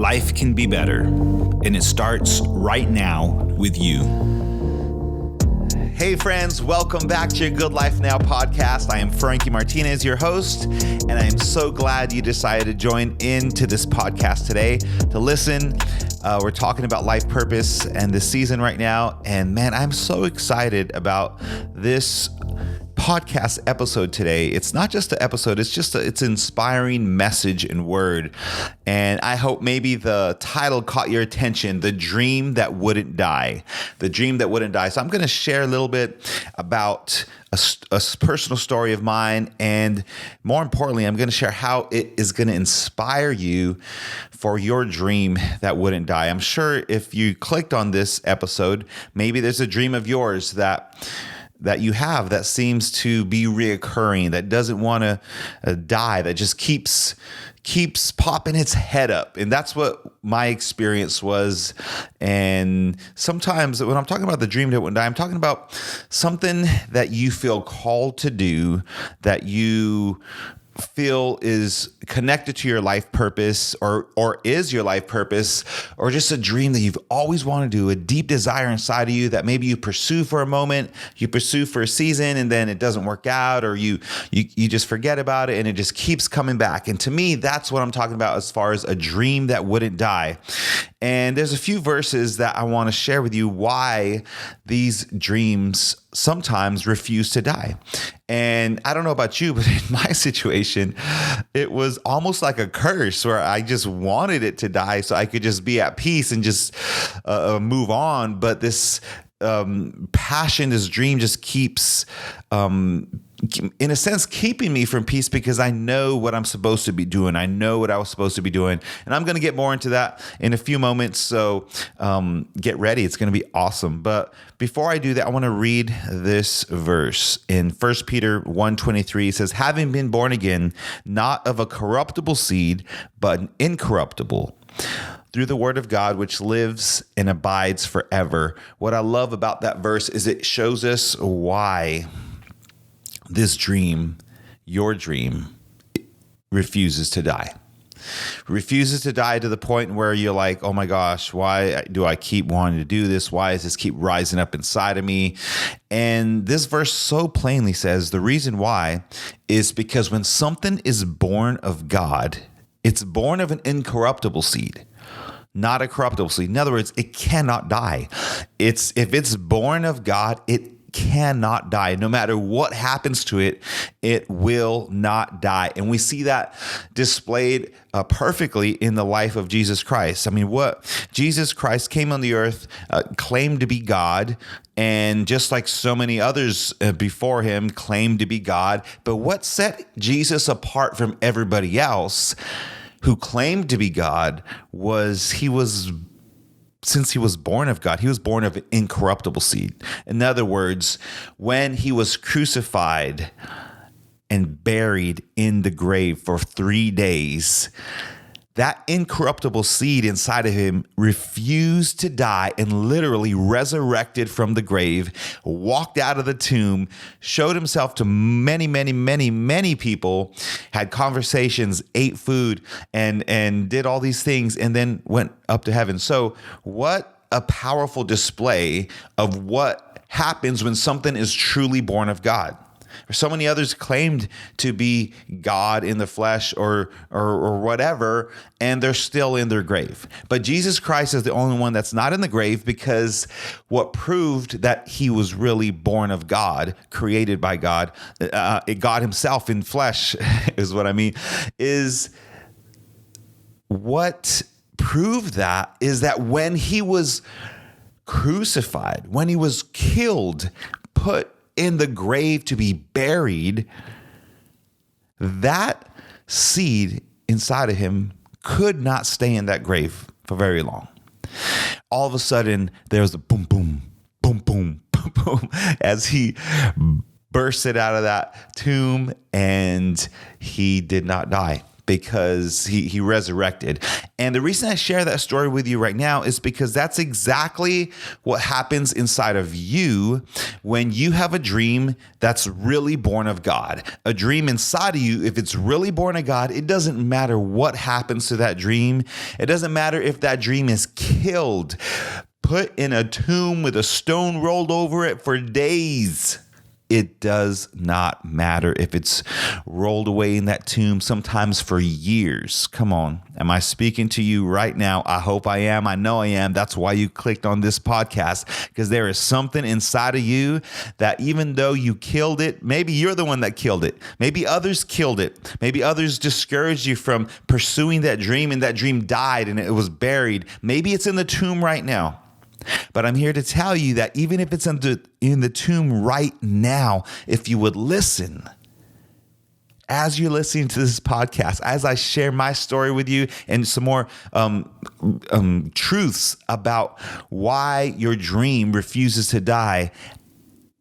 Life can be better, and it starts right now with you. Hey friends, welcome back to your Good Life Now podcast. I am Frankie Martinez, your host, and I am so glad you decided to join into this podcast today to listen. We're talking about life purpose and this season right now, and man, I'm so excited about this podcast episode today. It's not just an episode, it's an inspiring message and word. And I hope maybe the title caught your attention, The Dream That Wouldn't Die. The Dream That Wouldn't Die. So I'm going to share a little bit about a personal story of mine. And more importantly, I'm going to share how it is going to inspire you for your dream that wouldn't die. I'm sure if you clicked on this episode, maybe there's a dream of yours that you have that seems to be reoccurring, that doesn't want to die, that just keeps popping its head up. And that's what my experience was. And sometimes when I'm talking about the dream that wouldn't die, I'm talking about something that you feel called to do, that you feel is connected to your life purpose or is your life purpose, or just a dream that you've always wanted to do, a deep desire inside of you that maybe you pursue for a moment, you pursue for a season, and then it doesn't work out, or you just forget about it and it just keeps coming back. And to me, that's what I'm talking about as far as a dream that wouldn't die. And there's a few verses that I want to share with you why these dreams sometimes refuse to die. And I don't know about you, but in my situation, it was almost like a curse where I just wanted it to die so I could just be at peace and just move on. But this passion, this dream just keeps, in a sense, keeping me from peace because I know what I'm supposed to be doing. I know what I was supposed to be doing. And I'm going to get more into that in a few moments. So get ready. It's going to be awesome. But before I do that, I want to read this verse in 1 Peter 1:23. It says, having been born again, not of a corruptible seed, but an incorruptible, through the word of God, which lives and abides forever. What I love about that verse is it shows us why this dream, your dream, refuses to die. Refuses to die to the point where you're like, oh my gosh, why do I keep wanting to do this? Why does this keep rising up inside of me? And this verse so plainly says the reason why is because when something is born of God, it's born of an incorruptible seed, not a corruptible seed. In other words, it cannot die. If it's born of God, it cannot die. No matter what happens to it, it will not die. And we see that displayed perfectly in the life of Jesus Christ. I mean, what Jesus Christ came on the earth, claimed to be God, and just like so many others before him claimed to be God. But what set Jesus apart from everybody else who claimed to be God was since he was born of God, he was born of an incorruptible seed. In other words, when he was crucified and buried in the grave for 3 days, that incorruptible seed inside of him refused to die and literally resurrected from the grave, walked out of the tomb, showed himself to many, many, many, many people, had conversations, ate food, and did all these things, and then went up to heaven. So what a powerful display of what happens when something is truly born of God. So many others claimed to be God in the flesh or whatever, and they're still in their grave. But Jesus Christ is the only one that's not in the grave, because what proved that he was really born of God, created by God, God himself in flesh is what I mean, is what proved that is that when he was crucified, when he was killed, put in the grave to be buried, that seed inside of him could not stay in that grave for very long. All of a sudden, there was a boom, boom, boom, boom, boom, boom, as he bursted out of that tomb, and he did not die because he resurrected. And the reason I share that story with you right now is because that's exactly what happens inside of you when you have a dream that's really born of God. A dream inside of you, if it's really born of God, it doesn't matter what happens to that dream. It doesn't matter if that dream is killed, put in a tomb with a stone rolled over it for days. It does not matter if it's rolled away in that tomb, sometimes for years. Come on. Am I speaking to you right now? I hope I am. I know I am. That's why you clicked on this podcast, because there is something inside of you that even though you killed it, maybe you're the one that killed it. Maybe others killed it. Maybe others discouraged you from pursuing that dream and that dream died and it was buried. Maybe it's in the tomb right now. But I'm here to tell you that even if it's in the tomb right now, if you would listen, as you're listening to this podcast, as I share my story with you and some more truths about why your dream refuses to die,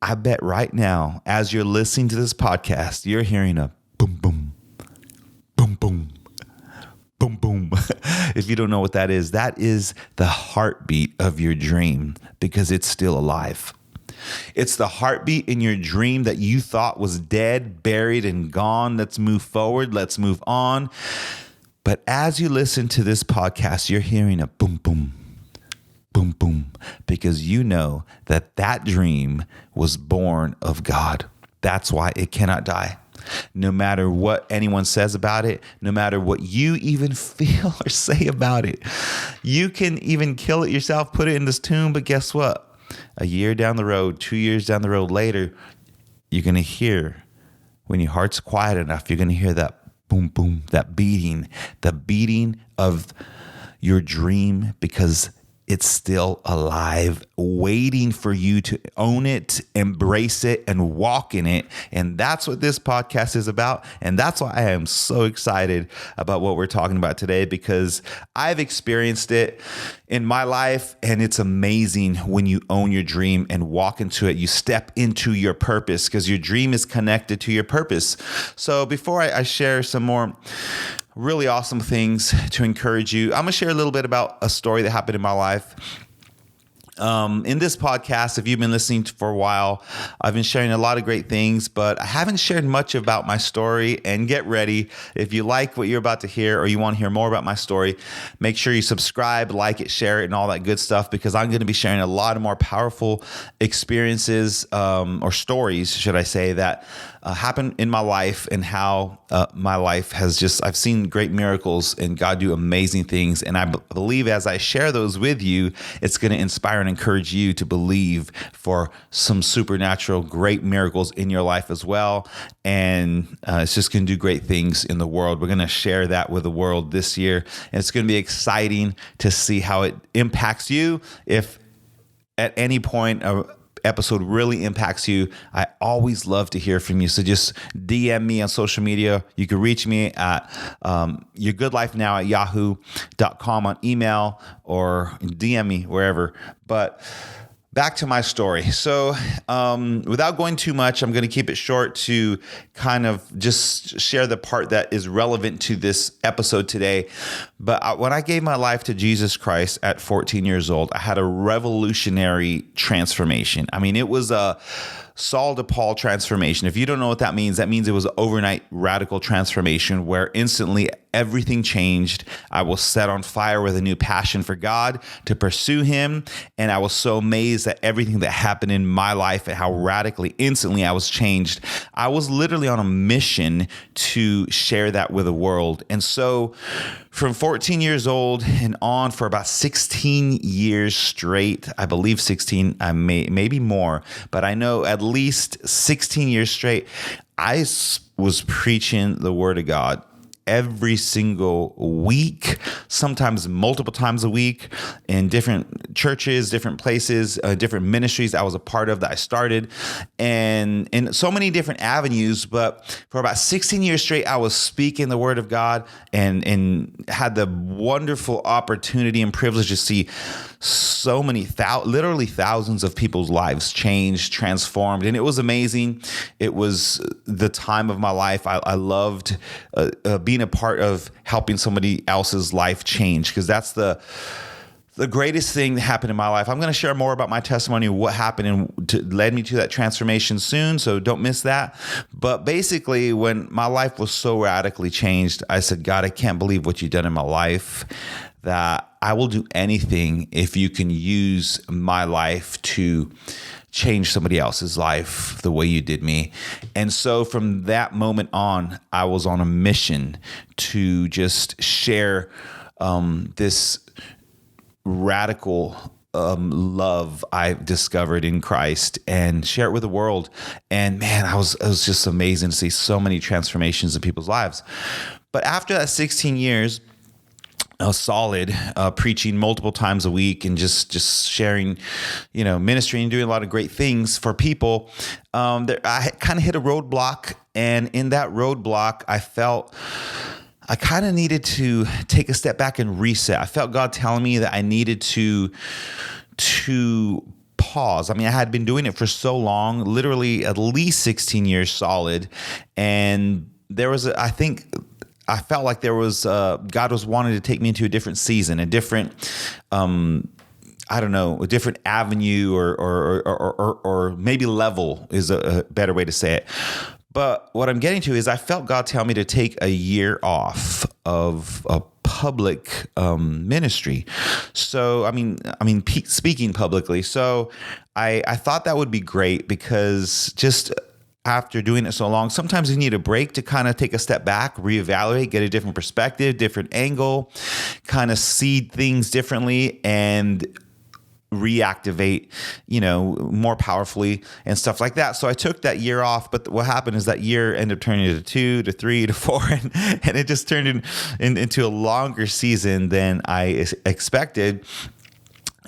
I bet right now, as you're listening to this podcast, you're hearing a boom, boom, boom, boom. Boom, boom. If you don't know what that is the heartbeat of your dream, because it's still alive. It's the heartbeat in your dream that you thought was dead, buried, and gone. Let's move forward. Let's move on. But as you listen to this podcast, you're hearing a boom, boom, boom, boom, because you know that that dream was born of God. That's why it cannot die. No matter what anyone says about it, no matter what you even feel or say about it, you can even kill it yourself, put it in this tomb. But guess what? A year down the road, 2 years down the road later, you're going to hear, when your heart's quiet enough, you're going to hear that boom, boom, that beating, the beating of your dream, because it's still alive, waiting for you to own it, embrace it, and walk in it. And that's what this podcast is about. And that's why I am so excited about what we're talking about today, because I've experienced it in my life. And it's amazing when you own your dream and walk into it. You step into your purpose, because your dream is connected to your purpose. So before I share some more really awesome things to encourage you, I'm going to share a little bit about a story that happened in my life. In this podcast, if you've been listening for a while, I've been sharing a lot of great things, but I haven't shared much about my story. And get ready. If you like what you're about to hear, or you want to hear more about my story, make sure you subscribe, like it, share it, and all that good stuff, because I'm going to be sharing a lot of more powerful experiences, or stories, should I say, that happened in my life, and how my life has I've seen great miracles and God do amazing things. And I believe as I share those with you, it's going to inspire and encourage you to believe for some supernatural great miracles in your life as well. And it's just going to do great things in the world. We're going to share that with the world this year. And it's going to be exciting to see how it impacts you. If at any point episode really impacts you, I always love to hear from you. So just DM me on social media. You can reach me at yourgoodlifenow@yahoo.com on email, or DM me wherever. But back to my story. So without going too much, I'm going to keep it short to kind of just share the part that is relevant to this episode today. But when I gave my life to Jesus Christ at 14 years old, I had a revolutionary transformation. I mean, it was a Saul to Paul transformation. If you don't know what that means it was an overnight radical transformation where instantly everything changed. I was set on fire with a new passion for God, to pursue him. And I was so amazed at everything that happened in my life and how radically, instantly I was changed. I was literally on a mission to share that with the world. And so from 14 years old and on, for about 16 years straight, I believe 16, maybe more, but I know at least 16 years straight, I was preaching the word of God every single week, sometimes multiple times a week in different churches, different places, different ministries I was a part of that I started, and in so many different avenues. But for about 16 years straight, I was speaking the word of God and had the wonderful opportunity and privilege to see so many, literally thousands of people's lives changed, transformed. And it was amazing. It was the time of my life. I loved being a part of helping somebody else's life change, because that's the greatest thing that happened in my life. I'm going to share more about my testimony, what happened and led me to that transformation soon, so don't miss that. But basically, when my life was so radically changed, I said, God, I can't believe what you've done in my life, that I will do anything if you can use my life to change somebody else's life the way you did me. And so from that moment on, I was on a mission to just share this radical love I discovered in Christ and share it with the world. And man, it was just amazing to see so many transformations in people's lives. But after that 16 years, solid, preaching multiple times a week and just sharing, ministry and doing a lot of great things for people. I kind of hit a roadblock, and in that roadblock, I felt I kind of needed to take a step back and reset. I felt God telling me that I needed to pause. I mean, I had been doing it for so long, literally at least 16 years solid, and there was I felt like there was God was wanting to take me into a different season, a different, a different avenue or maybe level is a better way to say it. But what I'm getting to is I felt God tell me to take a year off of a public ministry. So, speaking publicly. So I thought that would be great, because just after doing it so long, sometimes you need a break to kind of take a step back, reevaluate, get a different perspective, different angle, kind of see things differently and reactivate, more powerfully and stuff like that. So I took that year off, but what happened is that year ended up turning into 2 to 3 to 4, and it just turned into a longer season than I expected.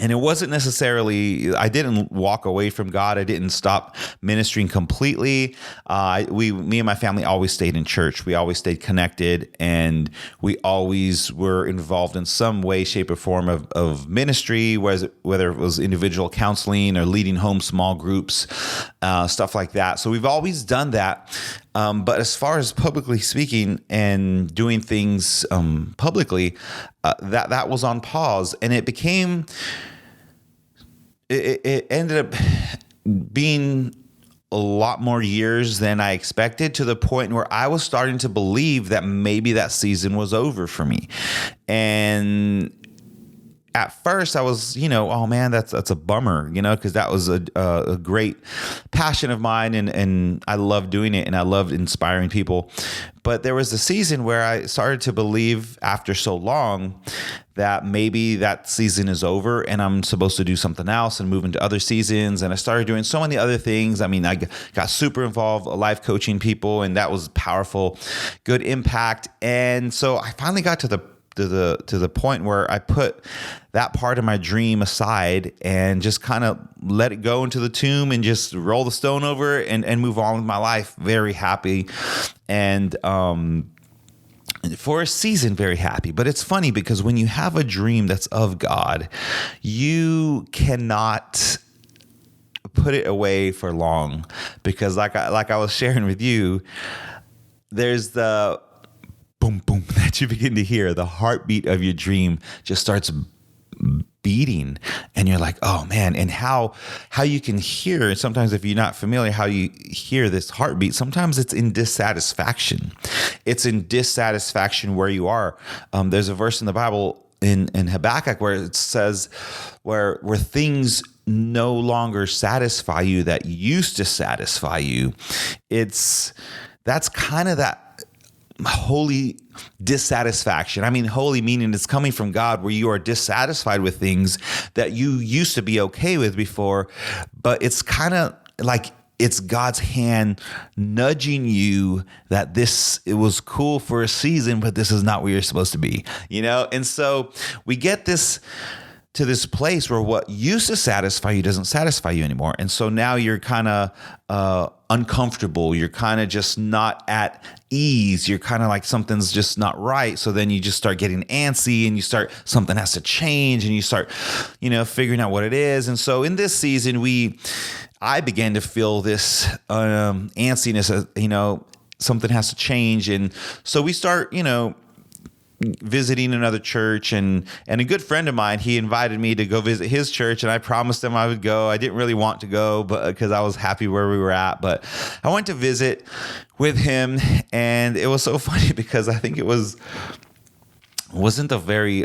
And it wasn't necessarily, I didn't walk away from God. I didn't stop ministering completely. Me and my family always stayed in church. We always stayed connected, and we always were involved in some way, shape, or form of ministry, whether it was individual counseling or leading home small groups, stuff like that. So we've always done that. But as far as publicly speaking and doing things publicly, that was on pause, and it ended up being a lot more years than I expected, to the point where I was starting to believe that maybe that season was over for me. And at first I was, oh man, that's a bummer, because that was a great passion of mine, and I loved doing it, and I loved inspiring people. But there was a season where I started to believe, after so long, that maybe that season is over and I'm supposed to do something else and move into other seasons. And I started doing so many other things. I mean, I got super involved, life coaching people, and that was powerful, good impact. And so I finally got to the point where I put that part of my dream aside and just kind of let it go into the tomb and just roll the stone over it and move on with my life. Very happy. And for a season, very happy. But it's funny, because when you have a dream that's of God, you cannot put it away for long, because like I was sharing with you, there's the boom, boom that you begin to hear. The heartbeat of your dream just starts beating, and you're like, oh man. And how you can hear, sometimes if you're not familiar, how you hear this heartbeat, sometimes it's in dissatisfaction. It's in dissatisfaction where you are. There's a verse in the Bible in Habakkuk where it says, where things no longer satisfy you that used to satisfy you. That's kind of that holy dissatisfaction. I mean, holy meaning it's coming from God, where you are dissatisfied with things that you used to be okay with before, but it's kind of like it's God's hand nudging you that it was cool for a season, but this is not where you're supposed to be, And so we get to this place where what used to satisfy you doesn't satisfy you anymore. And so now you're kind of uncomfortable. You're kind of just not at ease. You're kind of like something's just not right. So then you just start getting antsy and something has to change and you start, figuring out what it is. And so in this season, I began to feel this antsiness, something has to change. And so we start, visiting another church, and a good friend of mine, he invited me to go visit his church, and I promised him I would go. I didn't really want to go, but because I was happy where we were at, but I went to visit with him, and it was so funny because I think wasn't the very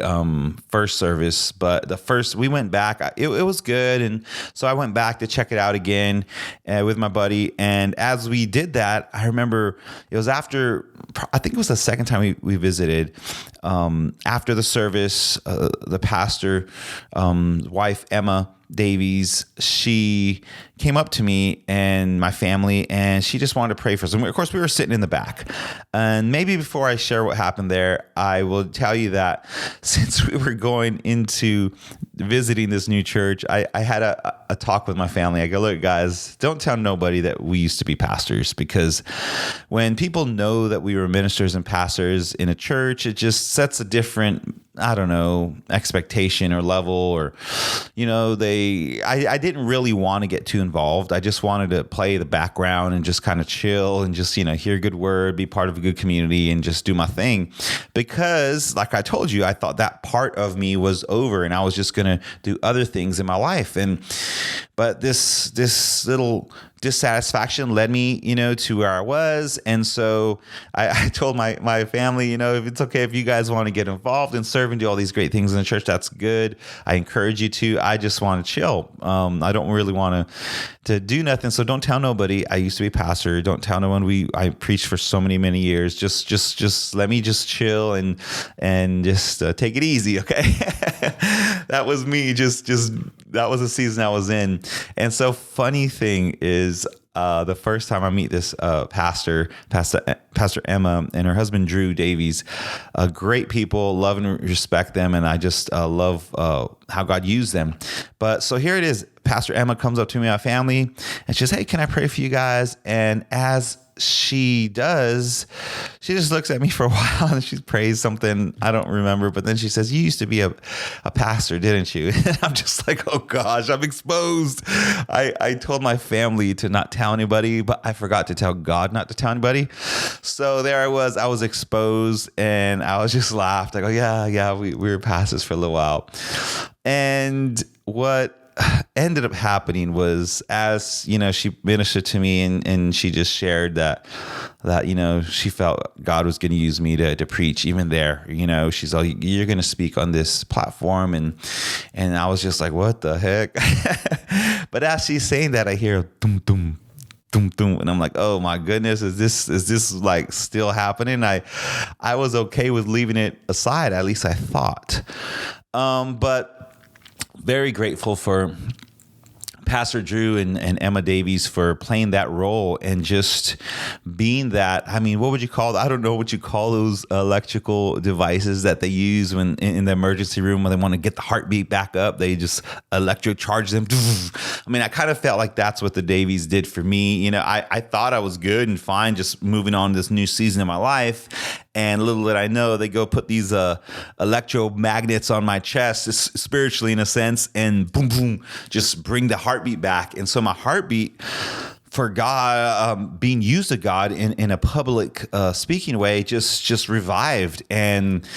first service, but the first, we went back, it was good. And so I went back to check it out again with my buddy. And as we did that, I remember it was after, I think it was the second time we visited, after the service, the pastor, wife, Emma Davies, she came up to me and my family, and she just wanted to pray for us. And of course, we were sitting in the back. And maybe before I share what happened there, I will tell you that since we were going into visiting this new church, I had a talk with my family. I go, look, guys, don't tell nobody that we used to be pastors, because when people know that we were ministers and pastors in a church, it just sets a different, expectation or level, or, I didn't really want to get too involved. I just wanted to play the background and just kind of chill and just, hear a good word, be part of a good community, and just do my thing. Because like I told you, I thought that part of me was over and I was just going to do other things in my life. But this little dissatisfaction led me, to where I was. And so I told my family, if it's okay if you guys want to get involved and serve and do all these great things in the church, that's good. I encourage you to. I just want to chill. I don't really want to do nothing. So don't tell nobody. I used to be a pastor. Don't tell no one. I preached for so many years. Just let me just chill and just take it easy. Okay. That was me. Just that was the season I was in. And so funny thing is, the first time I meet this Pastor Emma and her husband Drew Davies, great people, love and respect them, and I just love how God used them. But so here it is, Pastor Emma comes up to me, my family, and she says, "Hey, can I pray for you guys?" And as she does, she just looks at me for a while and she prays something I don't remember, but then she says, "You used to be a pastor, didn't you?" And I'm just like, oh gosh, I'm exposed. I told my family to not tell anybody, but I forgot to tell God not to tell anybody. So there I was exposed, and I was just laughed. I go, yeah, we were pastors for a little while. And what ended up happening was, as she ministered to me and she just shared that she felt God was going to use me to preach even there. She's like, "You're going to speak on this platform," and I was just like, what the heck? But as she's saying that, I hear dum dum dum dum, and I'm like, oh my goodness, is this like still happening? I was okay with leaving it aside, at least I thought. But very grateful for Pastor Drew and Emma Davies for playing that role and just being that. I mean, what would you call? I don't know what you call those electrical devices that they use when in the emergency room when they want to get the heartbeat back up. They just electrocharge them. I mean, I kind of felt like that's what the Davies did for me. I thought I was good and fine, just moving on to this new season of my life. And little did I know, they go put these electromagnets on my chest, spiritually in a sense, and boom, boom, just bring the heartbeat back. And so my heartbeat for God, being used of God in a public speaking way, just revived. And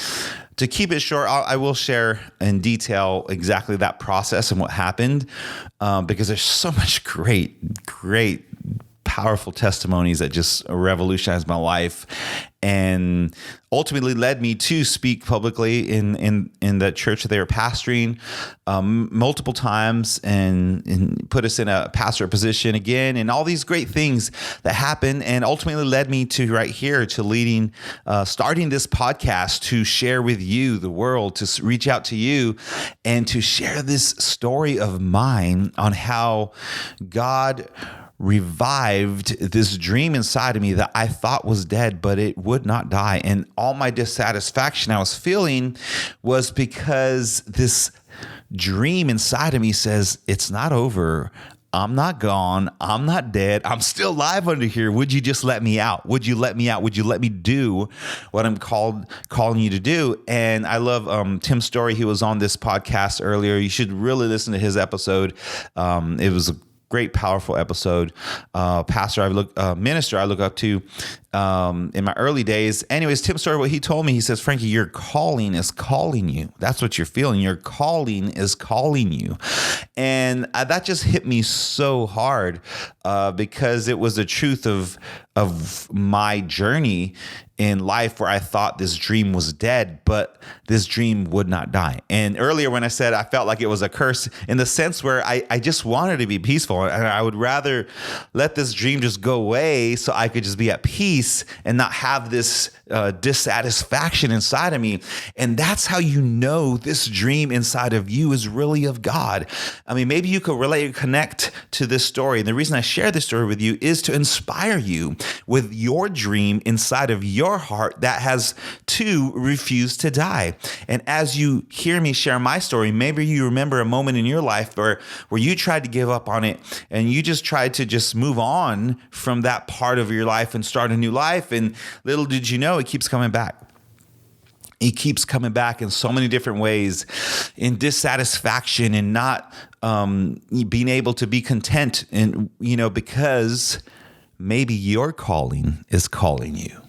to keep it short, I will share in detail exactly that process and what happened, because there's so much great, powerful testimonies that just revolutionized my life and ultimately led me to speak publicly in the church that they were pastoring multiple times and put us in a pastor position again, and all these great things that happened, and ultimately led me to right here to leading, starting this podcast to share with you, the world, to reach out to you and to share this story of mine on how God revived this dream inside of me that I thought was dead, but it would not die. And all my dissatisfaction I was feeling was because this dream inside of me says, it's not over. I'm not gone. I'm not dead. I'm still alive under here. Would you just let me out? Would you let me out? Would you let me do what I'm calling you to do? And I love Tim Story. He was on this podcast earlier. You should really listen to his episode. It was a great, powerful episode. Minister I look up to in my early days. Anyways, Tim Story, what he told me, he says, Frankie, your calling is calling you. That's what you're feeling. Your calling is calling you. And that just hit me so hard because it was the truth of my journey in life where I thought this dream was dead, but this dream would not die. And earlier when I said I felt like it was a curse in the sense where I just wanted to be peaceful, and I would rather let this dream just go away so I could just be at peace and not have this dissatisfaction inside of me. And that's how you know this dream inside of you is really of God. I mean, maybe you could relate or connect to this story. And the reason I share this story with you is to inspire you with your dream inside of your heart that has too refused to die. And as you hear me share my story, maybe you remember a moment in your life where you tried to give up on it and you just tried to just move on from that part of your life and start a new life. And little did you know, it keeps coming back. It keeps coming back in so many different ways, in dissatisfaction and not being able to be content. And, because maybe your calling is calling you.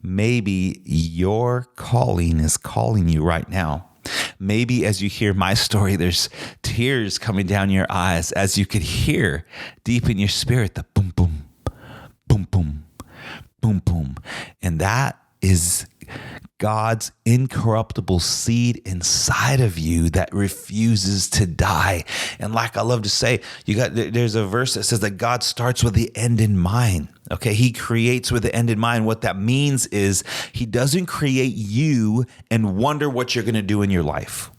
Maybe your calling is calling you right now. Maybe as you hear my story, there's tears coming down your eyes as you could hear deep in your spirit the boom, boom, boom, boom, boom, boom. And that is God's incorruptible seed inside of you that refuses to die. And like I love to say, there's a verse that says that God starts with the end in mind. Okay, he creates with the end in mind. What that means is he doesn't create you and wonder what you're going to do in your life.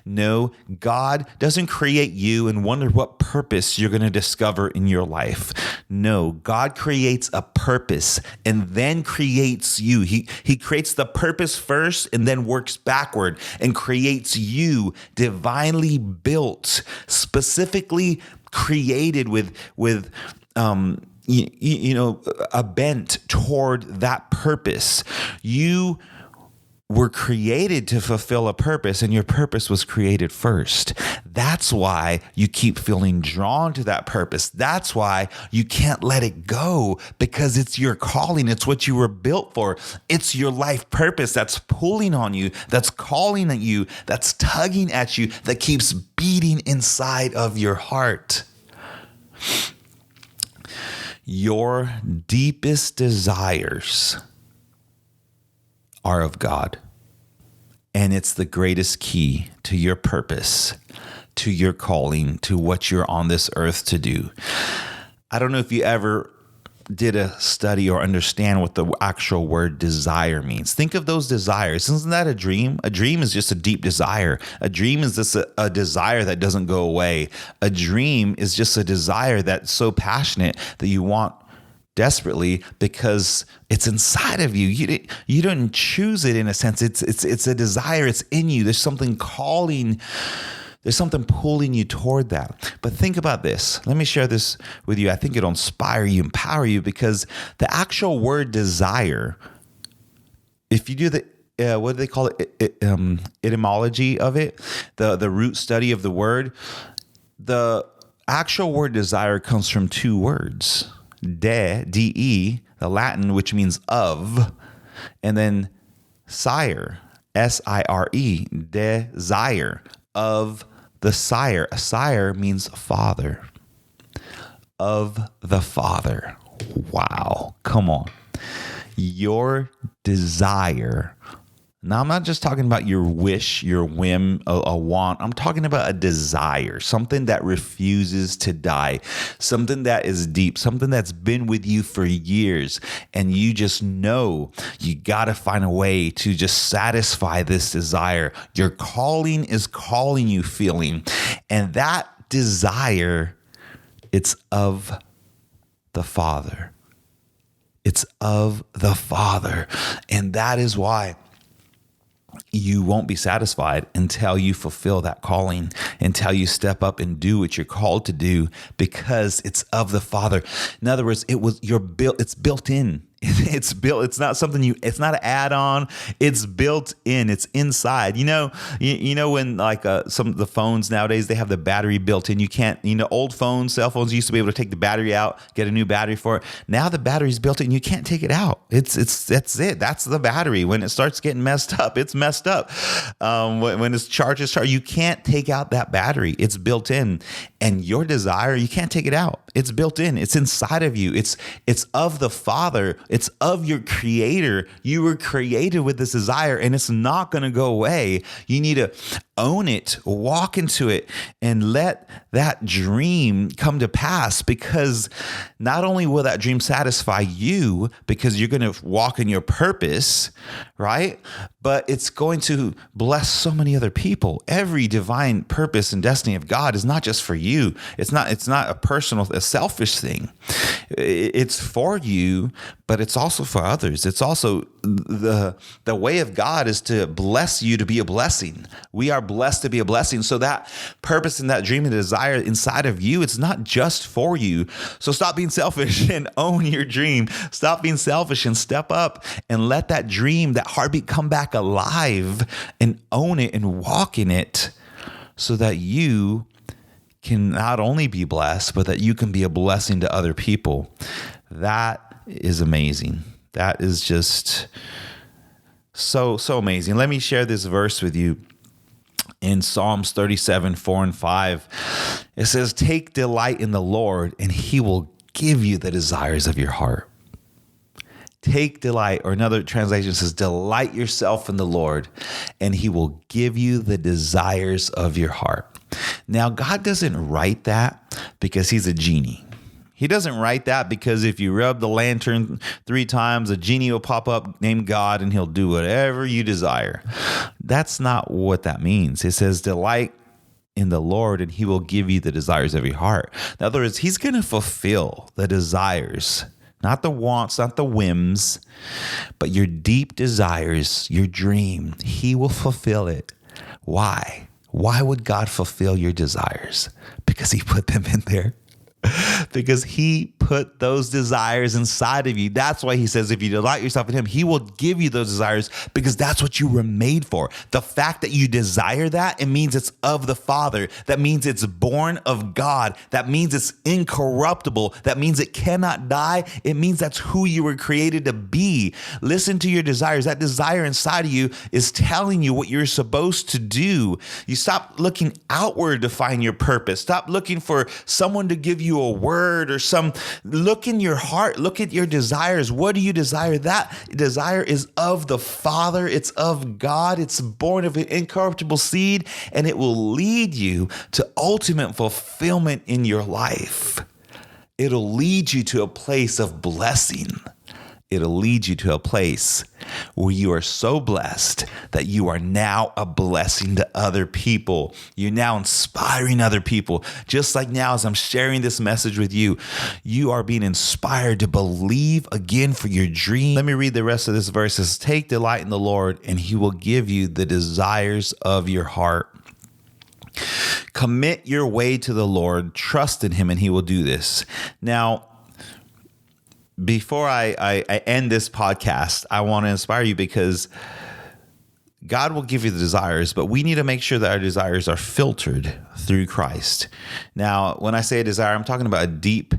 No, God doesn't create you and wonder what purpose you're going to discover in your life. No, God creates a purpose and then creates you. He creates the purpose first and then works backward and creates you divinely built, specifically created with a bent toward that purpose. You were created to fulfill a purpose, and your purpose was created first. That's why you keep feeling drawn to that purpose. That's why you can't let it go, because it's your calling. It's what you were built for. It's your life purpose that's pulling on you, that's calling at you, that's tugging at you, that keeps beating inside of your heart. Your deepest desires are of God. And it's the greatest key to your purpose, to your calling, to what you're on this earth to do. I don't know if you ever did a study or understand what the actual word desire means. Think of those desires. Isn't that a dream? A dream is just a deep desire. A dream is just a desire that doesn't go away. A dream is just a desire that's so passionate that you want desperately because it's inside of you. You didn't choose it in a sense. It's a desire. It's in you. There's something calling. There's something pulling you toward that. But think about this. Let me share this with you. I think it'll inspire you, empower you, because the actual word desire, if you do the what do they call it? Etymology of it, the root study of the word. The actual word desire comes from two words. De, the Latin, which means of, and then sire, S-I-R-E, desire, of the sire. A sire means father, of the Father. Wow, come on. Your desire. Now, I'm not just talking about your wish, your whim, a want. I'm talking about a desire, something that refuses to die, something that is deep, something that's been with you for years. And you just know you got to find a way to just satisfy this desire. Your calling is calling you feeling. And that desire It's of the Father. It's of the Father. And that is why you won't be satisfied until you fulfill that calling, until you step up and do what you're called to do, because it's of the Father. In other words, it's built in. It's built. It's not something it's not an add-on. It's built in. It's inside. You know when like some of the phones nowadays, they have the battery built in. You can't, old phones, cell phones used to be able to take the battery out, get a new battery for it. Now the battery's built in. You can't take it out. That's it. That's the battery. When it starts getting messed up, it's messed up. When it's charged, you can't take out that battery. It's built in. And your desire, you can't take it out. It's built in. It's inside of you. It's of the Father. It's of your Creator. You were created with this desire, and it's not going to go away. You need to own it, walk into it, and let that dream come to pass, because not only will that dream satisfy you because you're going to walk in your purpose, right? But it's going to bless so many other people. Every divine purpose and destiny of God is not just for you. It's not a selfish thing. It's for you, but it's also for others. It's also the way of God is to bless you to be a blessing. We are blessed to be a blessing. So that purpose and that dream and desire inside of you, it's not just for you. So stop being selfish and own your dream. Stop being selfish and step up and let that dream, that heartbeat come back alive, and own it and walk in it, so that you can not only be blessed, but that you can be a blessing to other people. That is amazing. That is just so amazing. Let me share this verse with you. In Psalms 37, 4 and 5, it says, "Take delight in the Lord, and he will give you the desires of your heart." Take delight, or another translation says, delight yourself in the Lord, and he will give you the desires of your heart. Now, God doesn't write that because he's a genie. He doesn't write that because if you rub the lantern 3 times, a genie will pop up named God, and he'll do whatever you desire. That's not what that means. It says, delight in the Lord, and he will give you the desires of your heart. In other words, he's going to fulfill the desires, not the wants, not the whims, but your deep desires, your dream. He will fulfill it. Why? Why would God fulfill your desires? Because he put them in there. Because he put those desires inside of you. That's why he says if you delight yourself in him, he will give you those desires, because that's what you were made for. The fact that you desire that, it means it's of the Father. That means it's born of God. That means it's incorruptible. That means it cannot die. It means that's who you were created to be. Listen to your desires. That desire inside of you is telling you what you're supposed to do. You stop looking outward to find your purpose. Stop looking for someone to give you a word or look in your heart, look at your desires. What do you desire? That desire is of the Father. It's of God. It's born of an incorruptible seed, and it will lead you to ultimate fulfillment in your life. It'll lead you to a place of blessing. It'll lead you to a place where you are so blessed that you are now a blessing to other people. You're now inspiring other people. Just like now, as I'm sharing this message with you, you are being inspired to believe again for your dream. Let me read the rest of this verse. It says, take delight in the Lord, and he will give you the desires of your heart. Commit your way to the Lord. Trust in him, and he will do this. Now, before I end this podcast, I want to inspire you, because God will give you the desires, but we need to make sure that our desires are filtered through Christ. Now, when I say a desire, I'm talking about a deep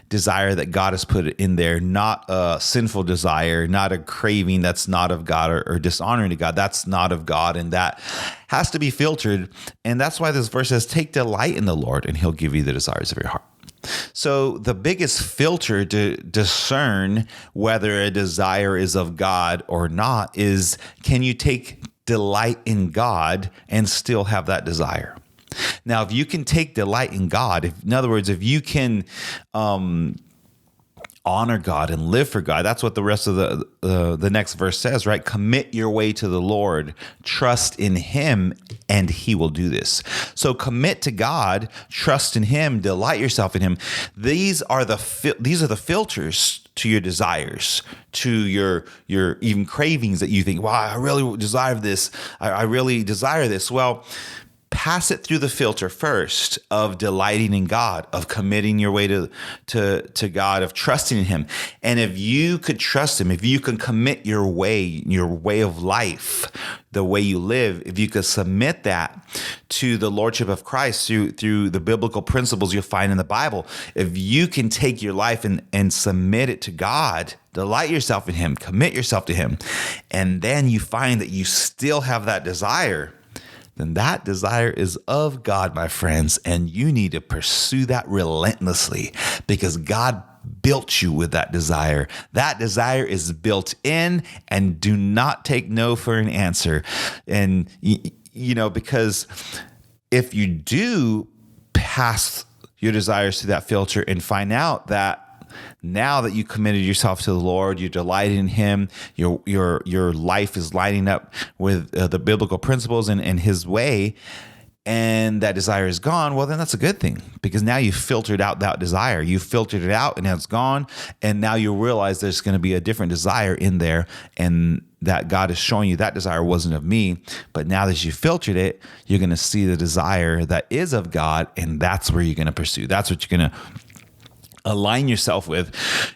desire that God has put in there, not a sinful desire, not a craving that's not of God or dishonoring to God. That's not of God, and that has to be filtered. And that's why this verse says, take delight in the Lord, and he'll give you the desires of your heart. So the biggest filter to discern whether a desire is of God or not is, can you take delight in God and still have that desire? Now, if you can take delight in God, in other words, if you can honor God and live for God. That's what the rest of the next verse says, right? Commit your way to the Lord, trust in him, and he will do this. So commit to God, trust in him, delight yourself in him. These are the filters to your desires, to your even cravings that you think, wow, I really desire this. I really desire this. Well, pass it through the filter first of delighting in God, of committing your way to God, of trusting in him. And if you could trust him, if you can commit your way of life, the way you live, if you could submit that to the lordship of Christ through the biblical principles you'll find in the Bible, if you can take your life and submit it to God, delight yourself in him, commit yourself to him, and then you find that you still have that desire, then that desire is of God, my friends, and you need to pursue that relentlessly because God built you with that desire. That desire is built in, and do not take no for an answer. And, because if you do pass your desires through that filter and find out that now that you committed yourself to the Lord, you delight in him, your life is lining up with the biblical principles and his way, and that desire is gone, well, then that's a good thing because now you filtered out that desire. You filtered it out and it's gone. And now you realize there's going to be a different desire in there, and that God is showing you that desire wasn't of me. But now that you filtered it, you're going to see the desire that is of God, and that's where you're going to pursue. That's what you're going to align yourself with.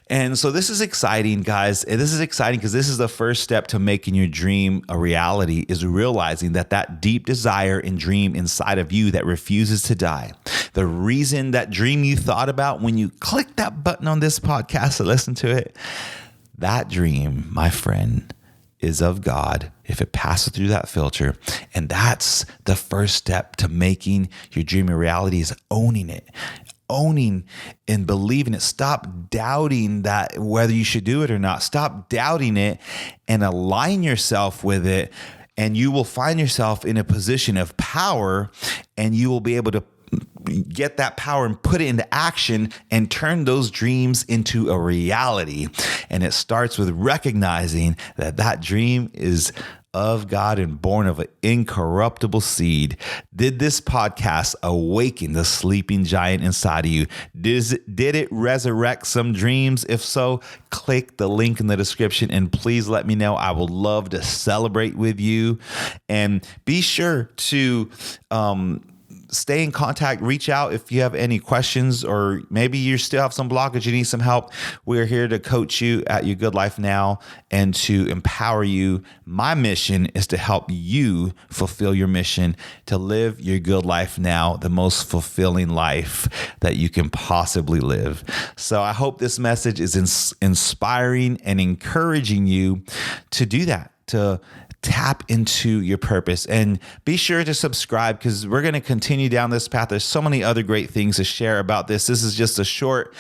And so this is exciting, guys. This is exciting because this is the first step to making your dream a reality, is realizing that deep desire and dream inside of you that refuses to die. The reason that dream you thought about when you click that button on this podcast to listen to it, that dream, my friend, is of God if it passes through that filter. And that's the first step to making your dream a reality, is owning it. Owning and believing it. Stop doubting that whether you should do it or not. Stop doubting it and align yourself with it, and you will find yourself in a position of power, and you will be able to get that power and put it into action and turn those dreams into a reality. And it starts with recognizing that dream is of God and born of an incorruptible seed. Did this podcast awaken the sleeping giant inside of you? Did it resurrect some dreams? If so, click the link in the description and please let me know. I would love to celebrate with you. And be sure to stay in contact, reach out if you have any questions, or maybe you still have some blockage, you need some help. We're here to coach you at Your Good Life Now and to empower you. My mission is to help you fulfill your mission, to live your good life now, the most fulfilling life that you can possibly live. So I hope this message is inspiring and encouraging you to do that, to tap into your purpose. And be sure to subscribe because we're going to continue down this path. There's so many other great things to share about this. This is just a short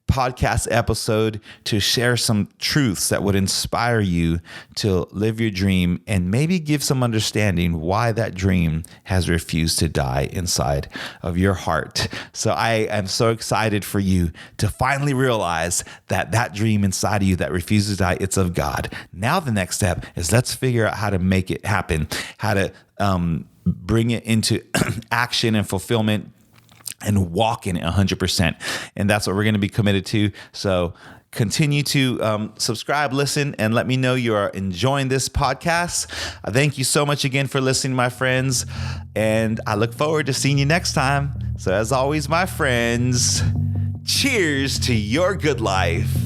podcast episode to share some truths that would inspire you to live your dream and maybe give some understanding why that dream has refused to die inside of your heart. So I am so excited for you to finally realize that dream inside of you that refuses to die, it's of God. Now the next step is let's figure out how to make it happen, how to bring it into action and fulfillment and walk in it 100%. And that's what we're going to be committed to. So continue to subscribe, listen, and let me know you are enjoying this podcast. Thank you so much again for listening, my friends. And I look forward to seeing you next time. So as always, my friends, cheers to your good life.